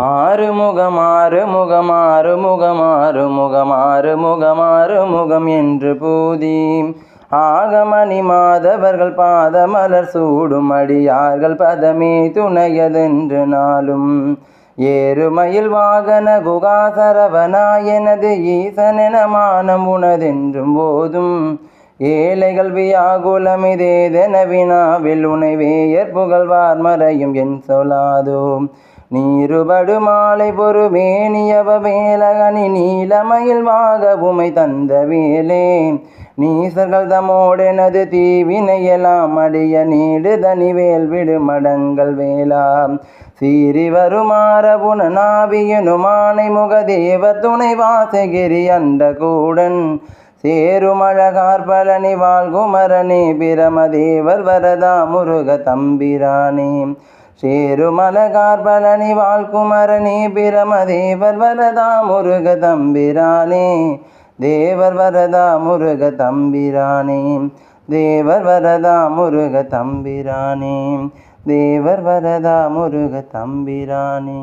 ஆறுமுகம் ஆறுமுகம் ஆறுமுகம் ஆறுமுகம் ஆறுமுகம் ஆறுமுகம் என்று பூதி ஆகமணி மாதவர்கள் பாதமலர் சூடும் அடியார்கள் பதமே துணையதென்று நாளும் ஏறுமயில் வாகன குகாசரவனா எனது ஈசனென மானம் உனதென்றும் போதும் ஏழைகள் வியாகுலமிதேதென வினாவில் உனைவேயர் புகழ்வார் மறையும் என் சொல்லாதோ நீருபடு மாலை பொறுமேனியவ வேலகனி நீலமயில் வாக உமை தந்த வேலே நீசர்கள் தமோடெனது தீவினையெல்லாம் அடிய நீடு தனிவேல் விடு மடங்கள் வேளாம் சீறி வருமாறபுன நாவியனுமானை முகதேவர் துணை வாசகிரி அண்ட கூடன் சேருமழகார் பழனி வாழ்குமரனே பிரமதேவர் வரதா முருக தம்பிரானே சேருமலகார் பழனி வாழ்குமரனே பிரமதேவர் வரதா முருக தம்பிரானே தேவர் வரதா முருக தம்பிரானே தேவர் வரதா முருக தம்பிரானே தேவர் வரதா முருக தம்பிரானே.